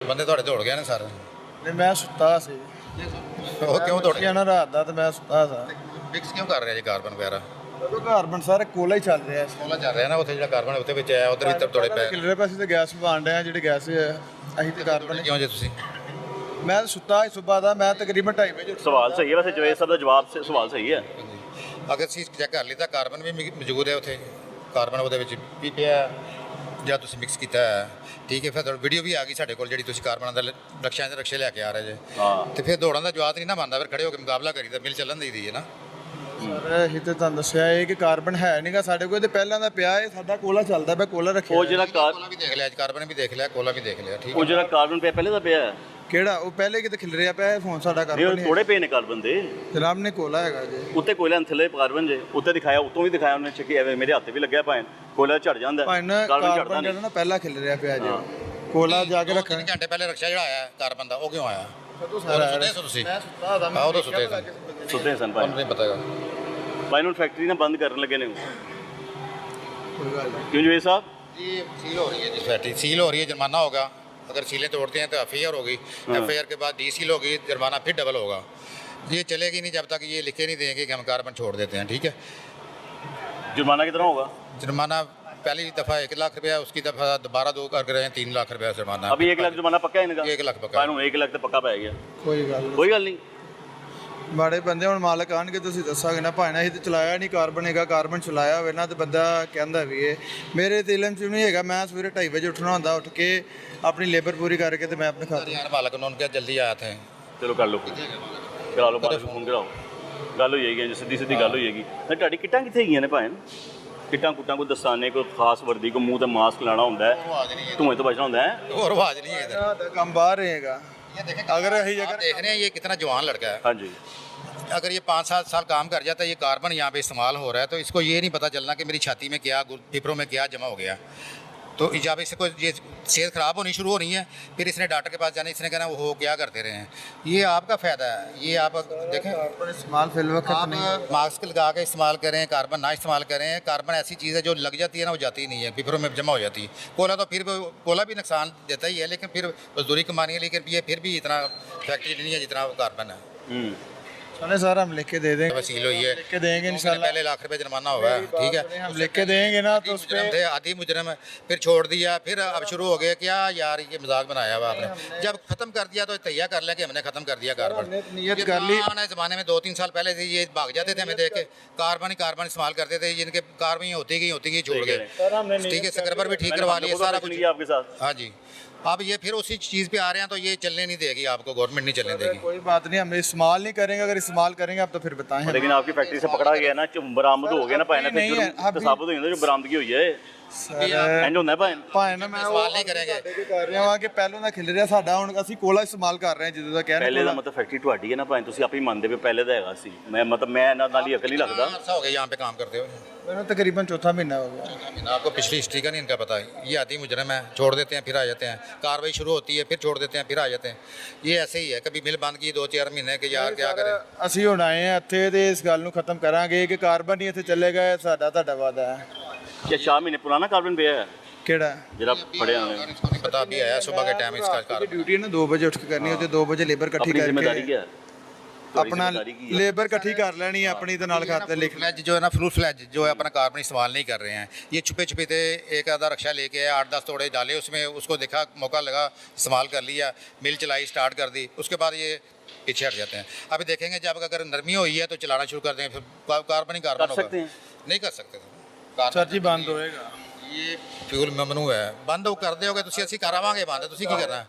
ਬੰਦੇ ਤੁਹਾਡੇ ਦੌੜ ਗਏ ਨੇ ਸਾਰੇ। ਨਹੀਂ ਮੈਂ ਸੁੱਤਾ ਸੀ। ਉਹ ਕਿਉਂ ਦੌੜ ਗਏ? ਨਾ ਰਾਤ ਦਾ ਤੇ ਮੈਂ ਸੁੱਤਾ ਸਾਂ। ਮਿਕਸ ਕਿਉਂ ਕਰ ਰਿਹਾ ਜੀ ਕਾਰਬਨ ਵਗੈਰਾ? ਉਹ ਕਾਰਬਨ ਸਾਰੇ ਕੋਲਾ ਹੀ ਚੱਲ ਰਿਹਾ ਸੀ। ਕੋਲਾ ਚੱਲ ਰਿਹਾ ਨਾ ਉੱਥੇ, ਜਿਹੜਾ ਕਾਰਬਨ ਉੱਤੇ ਵਿੱਚ ਆਇਆ ਉਧਰ ਵੀ ਤੋੜੇ ਪਏ ਕਿਲਰੇ ਪਾਸੇ ਤੇ ਗੈਸ ਬਣ ਰਿਹਾ, ਜਿਹੜੇ ਗੈਸ ਅਸੀਂ ਤੇ ਕਾਰਬਨ। ਕਿਉਂ ਜੇ ਤੁਸੀਂ? ਮੈਂ ਸੁੱਤਾ ਸੀ ਸਵੇਰ ਦਾ, ਮੈਂ ਤਕਰੀਬਨ 2:30 ਵਜੇ। ਸਵਾਲ ਸਹੀ ਹੈ ਵੈਸੇ, ਜਵੇਦ ਸਾਹਿਬ ਦਾ ਜਵਾਬ ਸਵਾਲ ਸਹੀ ਹੈ। ਅਗਰ ਅਸੀਂ ਚੈੱਕ ਕਰ ਲਈ ਤਾਂ ਕਾਰਬਨ ਵੀ ਮੌਜੂਦ ਹੈ ਉੱਥੇ, ਕਾਰਬਨ ਉਹਦੇ ਵਿੱਚ ਵੀ ਪਿਆ ਜਾਂ ਤੁਸੀਂ ਮਿਕਸ ਕੀਤਾ ਹੈ, ਠੀਕ ਹੈ। ਫਿਰ ਤੁਹਾਡੀ ਵੀਡੀਓ ਵੀ ਆ ਗਈ ਸਾਡੇ ਕੋਲ, ਜਿਹੜੀ ਤੁਸੀਂ ਕਾਰਬਨ ਦਾ ਰਕਸ਼ੇ ਲੈ ਕੇ ਆ ਰਹੇ ਜੇ। ਹਾਂ ਤੇ ਫਿਰ ਦੌੜਨ ਦਾ ਜਵਾਬ ਨਹੀਂ ਨਾ ਮੰਨਦਾ, ਫਿਰ ਖੜੇ ਹੋ ਕੇ ਮੁਕਾਬਲਾ ਕਰੀਦਾ, ਮਿਲ ਚੱਲਣ ਦੀ ਹੈ ਨਾ। ਸਰ ਅਸੀਂ ਤੇ ਤੁਹਾਨੂੰ ਦੱਸਿਆ ਇਹ ਕਿ ਕਾਰਬਨ ਹੈ ਨਹੀਂਗਾ ਸਾਡੇ ਕੋਲ, ਤੇ ਪਹਿਲਾਂ ਦਾ ਪਿਆ ਹੈ, ਸਾਡਾ ਕੋਲਾ ਚੱਲਦਾ ਪਿਆ, ਕੋਲਾ ਰੱਖਿਆ। ਉਹ ਜਿਹੜਾ ਕੋਲਾ ਵੀ ਦੇਖ ਲਿਆ, ਕਾਰਬਨ ਵੀ ਦੇਖ ਲਿਆ, ਕੋਲਾ ਵੀ ਦੇਖ ਲਿਆ, ਠੀਕ ਉਹ ਹੈ। ਜਿਹੜਾ ਕਾਰਬਨ ਪਿਆ ਪਹਿਲੇ ਦਾ ਪਿਆ ਹੈ। ਕਿਹੜਾ? ਉਹ ਪਹਿਲੇ ਕਿਤੇ ਖਿਲ ਰਿਹਾ ਪਿਆ ਫੋਨ ਸਾਡਾ ਨਹੀਂ ਉਹ ਕਾਰਬਨ ਥੋੜੇ ਪਏ ਨੇ ਕਾਰਬਨ ਦੇ। ਜਨਾਬ ਨੇ ਕੋਲਾ ਹੈਗਾ ਜੀ। ਉੱਤੇ ਕੋਇਲਾ ਥੱਲੇ ਕਾਰਬਨ ਜੇ, ਉੱਤੇ ਦਿਖਾਇਆ, ਉੱਤੋਂ ਵੀ ਦਿਖਾਇਆ ਉਹਨੇ ਚੱਕੀ, ਐਵੇਂ ਮੇਰੇ ਹੱਥ ਵੀ ਲੱਗਿਆ ਭਾਵੇਂ ਕੋਇਲਾ ਝੜ ਜਾਂਦਾ, ਭਾਈ ਕਾਰਬਨ ਝੜਦਾ ਕਾਰਬਨ ਨਹੀਂ। ਜਿਹੜਾ ਨਾ ਪਹਿਲਾਂ ਖਿਲ ਰਿਹਾ ਪਿਆ ਜੀ, ਕੋਲਾ ਜਾ ਕੇ ਰੱਖਣਾ। 3 ਘੰਟੇ ਪਹਿਲੇ ਰਕਸ਼ਾ ਜਿਹੜਾ ਆਇਆ ਕਾਰਬਨ ਦਾ, ਉਹ ਕਿਉਂ ਆਇਆ? ਸਾਰਾ ਸੁੱਤੇ ਸੋ ਤੁਸੀਂ? ਮੈਂ ਸੁੱਤਾ ਦਾ, ਆਹ ਉਦੋਂ ਸੁੱਤੇ ਸੀ। ਸੁੱਤੇ ਸਨ ਭਾਈ। ਤੁਹਾਨੂੰ ਨਹੀਂ ਪਤਾ ਹੈਗਾ। ਭਾਈ ਨੂੰ ਫੈਕਟਰੀ ਨਾ ਬੰਦ ਕਰਨ ਲੱਗੇ ਨੇ ਕੋਈ ਗੱਲ ਨਹੀਂ। ਕਿਉਂ ਜਵੇਦ ਸਾਹਿਬ? ये सील हो रही है जी, फैक्ट्री सील हो रही है, जुर्माना होगा। अगर सीलें तोड़ते हैं तो FIR होगी, FIR के बाद डीसील होगी, जुर्माना फिर डबल होगा। ये चलेगी नहीं जब तक ये लिखे नहीं देंगे कि हम कार्बन छोड़ देते हैं, ठीक है। जुर्माना कितना होगा? जुर्माना पहली दफ़ा 1 लाख रुपया, उसकी दफ़ा दोबारा 2 कर रहे हैं 3 लाख रुपया जुर्माना। अभी 1 लाख जुर्माना पक्का है इनका? 1 लाख पक्का। 1 लाख तो पक्का पाएगा। ਕੋਈ ਗੱਲ ਨਹੀਂ। कोई गल नहीं। ਮਾੜੇ ਬੰਦੇ ਹੁਣ ਮਾਲਕ ਆਣਗੇ, ਤੁਸੀਂ ਦੱਸਾਂਗੇ ਨਾ ਭਾਈ ਨਾ ਅਸੀਂ ਤੇ ਚਲਾਇਆ ਨਹੀਂ ਕਾਰਬਨ ਹੈਗਾ, ਕਾਰਬਨ ਚਲਾਇਆ ਹੋਵੇ ਨਾ ਤੇ ਬੰਦਾ ਕਹਿੰਦਾ ਵੀ ਇਹ ਮੇਰੇ ਤੇ ਇਲਮ ਚ ਨਹੀਂ ਹੈਗਾ। ਮੈਂ ਸਵੇਰੇ 2:30 ਵਜੇ ਉੱਠਣਾ ਹੁੰਦਾ, ਉੱਠ ਕੇ ਆਪਣੀ ਲੇਬਰ ਪੂਰੀ ਕਰਕੇ ਤੇ ਮੈਂ ਆਪਣੇ ਖਾਤੇ। यार मालक उन्होंने क्या जल्दी आए थे। चलो कर लो, करा लो, मालिक फोन कराओ, गल हो जाएगी, सीधी सीधी गल हो जाएगी। ਤੁਹਾਡੀ ਕਿੱਟਾਂ ਕਿੱਥੇ ਗਈਆਂ ਨੇ ਭਾਈ? ਕਿੱਟਾਂ ਕੁੱਟਾਂ ਕੋਈ ਦਸਤਾਨੇ, ਕੋਈ ਖਾਸ ਵਰਦੀ, ਕੋਈ ਮੂੰਹ ਤੇ ਮਾਸਕ ਲਾਣਾ ਹੁੰਦਾ ਹੈ, ਧੂਏ ਤੋਂ ਬਚਣਾ ਹੁੰਦਾ ਹੈ। और आवाज़ नहीं है इधर। ਦਾ ਕੰਮ ਬਾਹਰ ਰਹੇਗਾ। ये देखें, अगर यही आप देख रहे हैं ये कितना जवान लड़का है। हाँ जी। अगर ये 5-7 साल काम कर जाता है, ये कार्बन यहाँ पे इस्तेमाल हो रहा है, तो इसको ये नहीं पता चलना कि मेरी छाती में क्या, फेफड़ों में क्या जमा हो गया। तो जब इसको ये सेहत ख़राब होनी शुरू हो रही है, फिर इसने डॉक्टर के पास जाना, इसने कहना वो क्या करते रहे हैं। ये आपका फ़ायदा है, ये आप देखें। ਕਾਰਬਨ ਇਸਤੇਮਾल फिल वक्त आप नहीं। मास्क लगा के इस्तेमाल करें, कार्बन ना इस्तेमाल करें। कार्बन ऐसी चीज़ है जो लग जाती है ना, वो जाती नहीं है, फेफड़ों में जमा हो जाती है। कोला तो फिर कोला भी नुकसान देता ही है, लेकिन फिर मजदूरी कमानी है, लेकिन ये फिर भी इतना फैक्ट्री नहीं है जितना वो कार्बन है। चले सर हम लिख के दे देंगे, वसील हुई है, लिख के देंगे उसने इंशाल्लाह। पहले लाख रुपए जुर्माना हुआ है, ठीक है। हम लिख के देंगे ना तो उस पे मुजरम थे, आधी मुजरम, फिर छोड़ दिया, फिर अब शुरू हो गया क्या यार ये मजाक बनाया हुआ आपने। जब खत्म कर दिया तो तैयार कर लें कि हमने खत्म कर दिया कार्बन। हमने नियत कर ली। आने ज़माने में 2-3 साल पहले से ये भाग जाते थे, हमें देख के कार्बन ही कार्बन इस्तेमाल करते थे, जिनके कार्बन होती गई छोड़ गए, सर हमने ठीक है। सकरबर भी ठीक करवा लिए, सारा कुछ। आपके साथ। हाँ जी, अब ये फिर उसी चीज़ पे आ रहे हैं, तो ये चलने नहीं देगी आपको, गवर्नमेंट नहीं चलने देगी। कोई बात नहीं, हम इस्तेमाल नहीं करेंगे, अगर इस्तेमाल करेंगे आप तो फिर बताएं। लेकिन आपकी फैक्ट्री से पकड़ा गया ना, जो बरामद हो गया ना भाई, ना नहीं है, फिर अभी- साबित हो जाता जो बरामदगी हुई है। सर इंज होता है भाई। ਭਾਵੇਂ ਨਾ ਮੈਂ इस्तेमाल नहीं करेंगे। ਕਰ ਰਿਹਾ ਹਾਂ ਕਿ ਪਹਿਲੋਂ ਦਾ ਖਿਲ ਰਿਹਾ ਸਾਡਾ, ਹੁਣ ਅਸੀਂ ਕੋਲਾ ਇਸਤੇਮਾਲ ਕਰ ਰਹੇ ਹਾਂ ਜਦੋਂ ਦਾ ਕਹਿ ਪਹਿਲੇ ਦਾ ਰਹੇ ਮਤਲਬ ਫੈਕਟਰੀ ਤੁਹਾਡੀ ਹੈ ਨਾ ਭਾਈ, ਤੁਸੀਂ ਆਪੇ ਹੀ ਮੰਨਦੇ ਹੋ ਪਹਿਲੇ ਦਾ ਹੈਗਾ ਸੀ। ਮੈਂ ਮਤਲਬ ਮੈਂ ਇਹਨਾਂ ਨਾਲ ਹੀ ਅਕਲ ਨਹੀਂ ਲੱਗਦਾ। अर्सा हो गया यहाँ पे काम करते हो? ਮੈਨੂੰ ਤਕਰੀਬਨ चौथा महीना हो गया। आपको पिछली हिस्ट्री का नहीं इनका पता है। ये आदि मुजरम है, छोड़ देते हैं फिर आ जाते हैं, कार्रवाई शुरू होती है फिर छोड़ देते हैं फिर आ जाते हैं। ये ऐसे ही है, कभी मिल बंद की 2-4 महीने के, यार क्या करें। ਅਸੀਂ ਹੁਣ ਆਏ ਹਾਂ ਇੱਥੇ ਤੇ ਇਸ ਗੱਲ ਨੂੰ ਖਤਮ ਕਰਾਂਗੇ ਕਿ ਕਾਰਬਨ ਹੀ ਇੱਥੇ ਚੱਲੇਗਾ, ਇਹ ਸਾਡਾ ਤੁਹਾਡਾ ਵਾਅਦਾ ਹੈ। ये 4 महीने पुराना कार्बन पे है ਕਿਹੜਾ? जरा पड़े इसको नहीं पता, अभी आया सुबह के टाइम इसका कार्बन। ਡਿਊਟੀ ਹੈ ਨਾ 2 ਵਜੇ ਉੱਠ ਕੇ ਕਰਨੀ ਹੁੰਦੀ, 2 ਵਜੇ ਲੇਬਰ ਇਕੱਠੀ अपनी जिम्मेदारी ਕਰਕੇ क्या है? ਆਪਣਾ ਲੇਬਰ ਇਕੱਠੀ ਕਰ ਲੈਣੀ ਹੈ ਆਪਣੀ, ਤੇ ਨਾਲ ਖਾਤੇ ਲਿਖ फ्लैज जो है ना, फुल फ्लैज जो है अपना कार्बन इस्तेमाल नहीं कर रहे हैं। ये छुपे छुपे थे, एक आधा रक्षा लेके आए, 8-10 तोड़े डाले उसमें, उसको देखा मौका लगा, इस्तेमाल कर लिया, मिल चलाई, स्टार्ट कर दी, उसके बाद ये पीछे हट जाते हैं। अभी देखेंगे जब अगर नरमी हुई है तो चलाना शुरू कर देंगे, फिर कार्बन ही कार्बन कर होगा। सकते हैं। नहीं कर सकते ਸਰ ਜੀ ਬੰਦ ਹੋਏਗਾ। ये फ्यूल ममनू है, बंद वो कर दोगे तो ਅਸੀਂ ਕਰਾਵਾਂਗੇ ਬੰਦ, ਤੁਸੀਂ ਕੀ ਕਰਨਾ?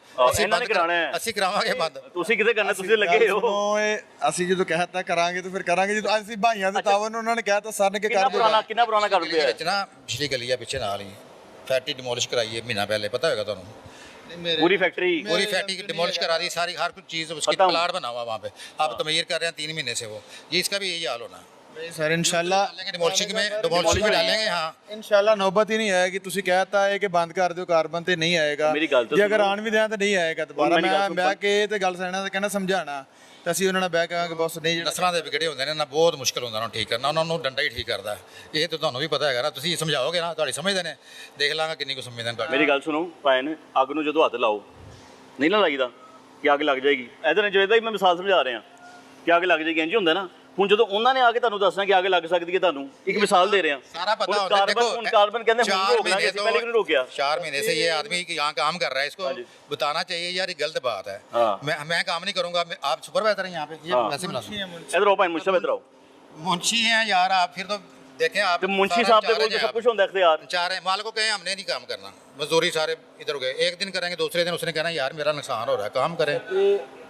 ਇਹਨਾਂ ਨੇ ਕਰਾਉਣਾ ਹੈ। ਅਸੀਂ ਕਰਾਵਾਂਗੇ ਬੰਦ। ਤੁਸੀਂ ਕਿਤੇ ਕਰਨਾ, ਤੁਸੀਂ ਲੱਗੇ ਹੋ। ਅਸੀਂ ਜਦੋਂ ਕਹਿਤਾ ਕਰਾਂਗੇ ਤਾਂ ਫਿਰ ਕਰਾਂਗੇ, ਜਦੋਂ ਅਸੀਂ ਭਾਈਆਂ ਦੇ ਤਾਵਨ ਉਹਨਾਂ ਨੇ ਕਹਿਤਾ ਸਰ ਨੇ ਕਿ ਕਰ ਕਿੰਨਾ ਪੁਰਾਣਾ ਕਰ ਪਿਆ ਵਿੱਚ ਨਾ ਪਿਛਲੀ ਗਲੀ ਆ ਪਿੱਛੇ ਨਾਲ ਹੀ फैक्ट्री डिमोलिश कराई है महीना पहले, पता होगा ਤੁਹਾਨੂੰ। पूरी फैक्ट्री पूरी फैक्ट्री डिमोलिश करा दी सारी, हर कुछ चीज़ उसकी प्लाट बना हुआ वहाँ पे। आप तमीर कर रहे हैं 3 महीने से, वो ये इसका भी यही हाल होना। ਨਹੀਂ ਸਰ ਇਨਸ਼ਾਅੱਲਾ डिमोलिशिंग में डालेंगे। हाँ ਇਨਸ਼ਾਅੱਲਾ ਨੌਬਤ ਹੀ ਨਹੀਂ ਆਏਗੀ। ਤੁਸੀਂ ਕਹਿਤਾ ਹੈ ਕਿ ਬੰਦ ਕਰ ਦਿਓ ਕਾਰਬਨ ਤੇ ਨਹੀਂ ਆਏਗਾ, ਮੇਰੀ ਗੱਲ ਤਾਂ ਜੇ ਅਗਰ ਆਣ ਵੀ ਦਿਆਂ ਤਾਂ ਨਹੀਂ ਆਏਗਾ ਦੁਬਾਰਾ। ਮੇਰੀ ਗੱਲ ਮੈਂ ਕਿ ਤੇ ਗੱਲ ਸਹਿਣਾ ਤੇ ਕਹਿਣਾ ਸਮਝਾਣਾ, ਤਾਂ ਅਸੀਂ ਉਹਨਾਂ ਨਾਲ ਬਹਿ ਕੇ ਕਹਾਂਗੇ ਬਸ ਨਹੀਂ ਜਿਹੜਾ ਨਸਲਾਂ ਦੇ ਵਿਗੜੇ ਹੁੰਦੇ ਨੇ ਨਾ, ਬਹੁਤ ਮੁਸ਼ਕਲ ਹੁੰਦਾ ਉਹਨਾਂ ਨੂੰ ਠੀਕ ਕਰਨਾ, ਉਹਨਾਂ ਨੂੰ ਡੰਡਾ ਹੀ ਠੀਕ ਕਰਦਾ। ਇਹ ਤਾਂ ਤੁਹਾਨੂੰ ਵੀ ਪਤਾ ਹੈਗਾ ਨਾ, ਤੁਸੀਂ ਸਮਝਾਓਗੇ ਨਾ, ਤੁਹਾਡੀ ਸਮਝਦੇ ਨੇ, ਦੇਖ ਲਾਂਗਾ ਕਿੰਨੀ ਕੁ ਸਮਝਦੇ ਨੇ ਤੁਹਾਡੀ। ਮੇਰੀ ਗੱਲ ਸੁਣੋ ਭਾਈ, ਅੱਗ ਨੂੰ ਜਦੋਂ ਹੱਥ ਲਾਓ ਨਹੀਂ ਨਾ ਲੱਗਦਾ ਕਿ ਅੱਗ ਲੱਗ ਜਾਏਗੀ। ਇਧਰ ਜਿਹੜਾ ਹੀ ਮੈਂ ਮਿਸਾਲ ਸਮਝਾ ਰਿਹਾ ਕਿ ਅੱਗ ਲੱਗ ਜਾਏਗੀ, ਇੰਜ ਹੁੰਦਾ ਨਾ। ਹੁਣ ਜਦੋਂ ਉਹਨਾਂ ਨੇ ਆ ਕੇ ਤੁਹਾਨੂੰ ਦੱਸਣਾ ਕਿ ਅੱਗ ਲੱਗ ਸਕਦੀ ਹੈ, ਤੁਹਾਨੂੰ ਇੱਕ ਮਿਸਾਲ ਦੇ ਰਿਹਾ। सारा पता होता है। देखो ਹੁਣ ਕਾਰਬਨ ਕਹਿੰਦੇ ਹੁਣ 4 रोक लांगे, महीने ऐसे पहले क्यों रोकिया? 4 महीने से ये आदमी यहाँ काम कर रहा है, इसको बताना चाहिए यार ये गलत बात है। हाँ। मैं काम नहीं करूंगा, आप सुपरवाइजर हैं यहाँ पे, ये हाँ। वैसे मिला इधर आओ भाई, मुझसे इधर आओ। मुंशी हैं यार आप, फिर तो देखें आप। तो मुंशी सारा साहब के चार बोल हैं के सब आप। कुछ होता है इख्तियार। चार है, माल को कहें हमने नहीं काम करना, मजदूरी सारे इधर हो गए, एक दिन करेंगे दूसरे दिन उसने कहना यार मेरा नुकसान हो रहा है, काम करें।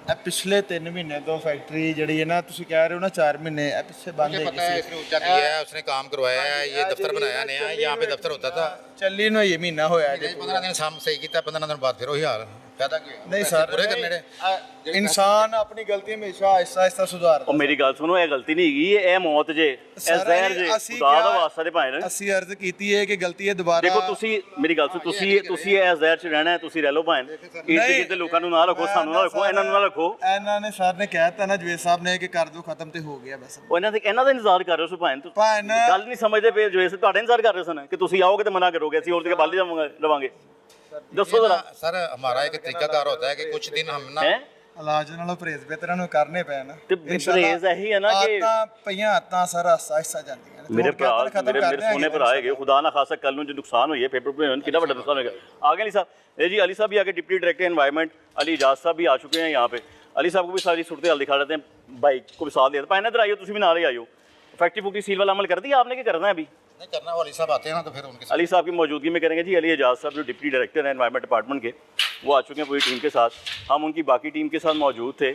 ਇਹ ਪਿਛਲੇ 3 ਮਹੀਨੇ ਤੋਂ ਫੈਕਟਰੀ ਜਿਹੜੀ ਹੈ ਨਾ, ਤੁਸੀਂ ਕਹਿ ਰਹੇ ਹੋ ਨਾ 4 ਮਹੀਨੇ, ਇਹ ਪਿੱਛੇ ਬੰਦ मुझे ਹੈਗੀ पता है ਸੀ। इसने ऊंचा किया है, उसने काम करवाया है, ये दफ्तर बनाया नया, यहाँ पे दफ्तर होता था। ਚੱਲੀ ਨੂੰ ਇਹ ਮਹੀਨਾ ਹੋਇਆ ਜੇ। 15 दिन शाम सही किया, 15 दिन बाद फिर वही हाल। फायदा क्या? ਨਹੀਂ पैसे ਸਰ, पूरे करने रहे। ਇਨਸਾਨ ਆਪਣੀ ਗਲਤੀ ਹਮੇਸ਼ਾ ਆਹਿਸਤਾ ਆਹਿਸਤਾ ਸੁਧਾਰਦਾ। ਉਹ ਮੇਰੀ ਗੱਲ ਸੁਣੋ, ਇਹ ਗਲਤੀ ਨਹੀਂ ਹੈਗੀ, ਇਹ ਮੌਤ ਜੇ, ਇਹ ਜ਼ਹਿਰ ਜੇ, ਖੁਦਾ ਦਾ ਵਾਸਤਾ ਦੇ ਭਾਵੇਂ। ਅਸੀਂ ਅਰਜ਼ ਕੀਤੀ ਹੈ ਕਿ ਗਲਤੀ ਹੈ ਦੁਬਾਰਾ। ਦੇਖੋ ਤੁਸੀਂ ਮੇਰੀ ਗੱਲ ਸੁਣੋ, ਤੁਸੀਂ ਇਹ ਜ਼ਹਿਰ 'ਚ ਰਹਿਣਾ ਹੈ, ਤੁਸੀਂ ਰਹਿ ਲਓ ਭਾਵੇਂ। ਇਰਦ ਗਿਰਦ ਲੋਕਾਂ ਨੂੰ ਨਾ ਰੱਖੋ, ਸਾਨੂੰ ਨਾ ਰੱਖੋ, ਇਹਨਾਂ ਨੂੰ ਨਾ ਰੱਖੋ। ਇਹਨਾਂ ਨੇ ਸਰ ਨੇ ਕਹਿਤਾ ਨਾ ਜਵੇਦ ਸਾਹਿਬ ਨੇ ਕਿ ਕਰ ਦੋ ਖਤਮ ਤੇ ਹੋ ਗਿਆ ਬਸ। ਉਹ ਇਹਨਾਂ ਦਾ ਇੰਤਜ਼ਾਰ ਕਰ ਰਹੇ ਹੋ ਭਾਵੇਂ। ਤੁਸੀਂ ਭਾਵੇਂ ਗੱਲ ਨਹੀਂ ਸਮਝਦੇ ਪਏ ਜਵੇਦ ਸਾਹਿਬ, ਤੁਹਾਡਾ ਇੰਤਜ਼ਾਰ ਕਰ ਰਹੇ ਸਨ ਕਿ ਤੁਸੀਂ ਆਓਗੇ ਤੇ ਮਨਾ ਕਰੋਗੇ, ਅਸੀਂ ਹੋਰ ਤੇ ਬਾਲੀ ਲਵਾਂਗੇ। ਦੱਸੋ ये जरा। ना, सर हमारा एक तरीकाकार होता है कि कुछ दिन हम ना ਹੈ ਇਲਾਜ ਨਾਲੋਂ ਪਰਹੇਜ਼ ਬਿਹਤਰਾਂ ਨੂੰ ਕਰਨੇ ਪੈਣ। ਤੇ ਪਰਹੇਜ਼ ਇਹੀ ਹੈ ਨਾ ਕਿ ਆਤਾਂ ਪਈਆਂ ਆਤਾਂ ਸਰ ਆਹਿਸਤਾ ਆਹਿਸਤਾ ਜਾਂਦੀਆਂ ਨੇ। ਮੇਰੇ ਤੋੜ ਕੇ ਆਪਾਂ ਭਰਾ ਖਤਮ ਮੇਰੇ ਕਰਦੇ ਸੋਨੇ ਹੈਗੇ। ਭਰਾ ਹੈਗੇ, ਖੁਦਾ ਨਾ ਖਾਸਾ ਕੱਲ ਨੂੰ ਜੋ ਨੁਕਸਾਨ ਹੋਈ ਹੈ पेपर पे कितना बड़ा नुकसान होगा। आगे अली साहब, ये जी अली साहब भी आगे deputy director environment Ali Ijaz साहब भी आ चुके हैं यहाँ पे। अली साहब को भी सारी सूरत हाल दिखा देते हैं, बाइक को भी साथ देते हैं। इधर आइयो, तुम भी नाले आइयो। फैक्ट्री फुक्ट्री सील वाला अमल कर दिया आपने, क्या करना है अभी? नहीं करना, वो अली साहब आते हैं ना तो फिर उनके साथ। अली साहब की मौजूदगी में करेंगे जी। अली एजाज साहब जो डिप्टी डायरेक्टर हैं एनवायरनमेंट डिपार्टमेंट के, वो आ चुके हैं पूरी टीम के साथ। हम उनकी बाकी टीम के साथ मौजूद थे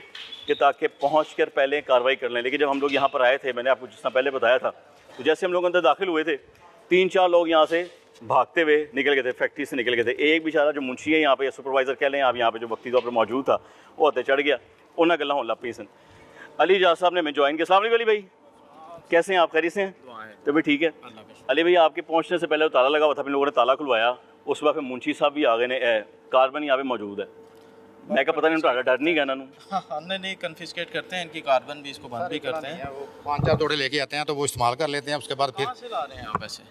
कि ताकि पहुँच कर पहले कार्रवाई कर लें। लेकिन जब हम लोग यहाँ पर आए थे, मैंने आपको जिस तरह पहले बताया था, तो जैसे हम लोग अंदर दाखिल हुए थे, 3-4 लोग यहाँ से भागते हुए निकल गए थे, फैक्ट्री से निकल गए थे। एक बेचारा जो मुंशी है यहाँ पे, या सुपरवाइज़र कह लें आप, यहाँ पे जो वक्ती तौर पर मौजूद था, वो हत्थे चढ़ गया, उन्हें गल्ला होने लग पई सन। अली एजाज साहब ने मैं ज्वाइन किया। अस्सलाम वालेकुम अली भाई, कैसे हैं आप? खैरियत से हैं? तो भी ठीक है। अली भाई आपके पहुंचने से पहले ताला लगा हुआ था, फिर लोगों ने ताला खुलवाया, उस वक्त मुंशी साहब भी आ गए ने, कार्बन यहाँ पे मौजूद है। मैं क्या पता नहीं उनका डर नहीं गया इन्होंने। हाँ, नहीं कन्फिस्केट करते हैं इनकी कार्बन भी, इसको बंद भी करते हैं। वो 5-4 तोड़े लेके आते हैं तो वो इस्तेमाल कर लेते हैं, उसके बाद फिर कहाँ से ला रहे हैं आप ऐसे?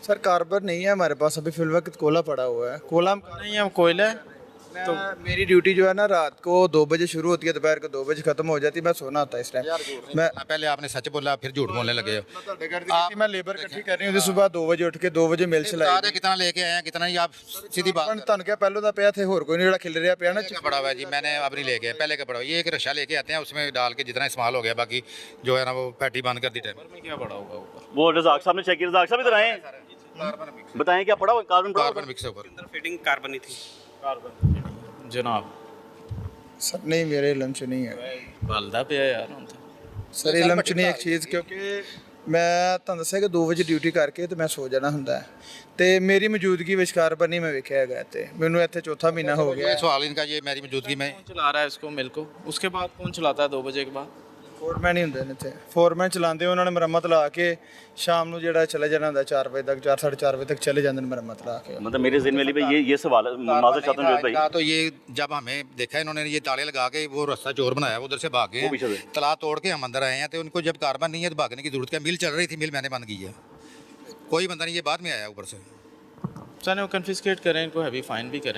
सर कार्बन नहीं है हमारे पास अभी, फिल वक्त कोला पड़ा हुआ है। कोला नहीं है, कोयला है। तो मेरी ड्यूटी जो है ना रात को 2 बजे शुरू होती है, दोपहर को 2 बजे खत्म हो जाती है। मैं सोना होता है इस टाइम। मैं पहले आपने सच बोला, फिर झूठ बोलने लगे हो। मैं लेबर इकट्ठी कर रही हूँ सुबह 2 बजे उठ के 2 बजे मिल चलाई। सारे कितना लेके आए हैं, कितना नहीं, आप सीधी बात। ਤੁਹਾਨੂੰ ਕਿਹਾ ਪਹਿਲੋਂ ਦਾ ਪਿਆ ਥੇ, ਹੋਰ ਕੋਈ ਨਹੀਂ ਜਿਹੜਾ ਖਿਲ ਰਿਹਾ ਪਿਆ ना। का पड़ा हुआ है जी, मैंने अब नहीं लेके, पहले का पड़ा हुआ है। ये एक रक्षा लेके आते हैं, उसमें डाल के जितना इस्तेमाल हो गया, बाकी जो है ना वो पैटी बंद कर दी टाइम। में क्या पड़ा होगा ऊपर? वो रजाक साहब ने चेक किया। रजाक साहब इधर आए, बताएं क्या पड़ा हुआ? कार्बन पड़ा हुआ? कार्बन मिक्स है ऊपर। फिटिंग कार्बन ही थी। जनाब सर नहीं मेरे इलम च नहीं है बलदा पे यार ਹੁਣ ਤਾਂ। ਸਰ ਇਲਮ ਚ ਨਹੀਂ ਇੱਕ ਚੀਜ਼, ਕਿਉਂਕਿ ਮੈਂ ਤੁਹਾਨੂੰ ਦੱਸਿਆ ਕਿ 2 ਵਜੇ ਡਿਊਟੀ ਕਰਕੇ ਤੇ ਮੈਂ ਸੋ ਜਾਣਾ ਹੁੰਦਾ ਹੈ, ਤੇ ਮੇਰੀ ਮੌਜੂਦਗੀ ਵਿੱਚ ਕਾਰਬਨ ਨਹੀਂ ਮੈਂ ਵੇਖਿਆ ਹੈਗਾ। ਤੇ ਮੈਨੂੰ ਇੱਥੇ ਚੌਥਾ ਮਹੀਨਾ ਹੋ ਗਿਆ। ये सवाल इनका, ये मेरी मौजूदगी में कौन चला रहा है इसको मिल को? उसके बाद कौन चलाता है 2 बजे के बाद? ਫੋਰਮੈਨ ਹੀ ਹੁੰਦੇ ਨੇ ਇੱਥੇ, ਫੋਰਮੈਨ ਚਲਾਉਂਦੇ, ਉਹਨਾਂ ਨੇ ਮੁਰੰਮਤ ਲਾ ਕੇ ਸ਼ਾਮ ਨੂੰ ਜਿਹੜਾ ਚਲੇ ਜਾਣਾ ਹੁੰਦਾ 4 ਵਜੇ ਤੱਕ, 4-4:30 ਵਜੇ तक चले जाते हैं मुरम्मत ला के। मतलब मेरे ज़हन में अली भाई ये सवाल माजर चाहता हूँ भाई। तो ये जब हमें देखा इन्होंने ये ताले लगा के वो रास्ता चोर बनाया, वो उधर से भाग वो पीछे गए, से। ताला तोड़ के हम अंदर आए हैं। तो उनको जब कार्बन नहीं है तो भागने की जरूरत क्या, मिल चल रही थी, मिल मैंने बंद की है, कोई बंदा नहीं, ये बाद में आया ऊपर से। सर वो कन्फिस्केट करें इनको, हैवी फाइन भी करें।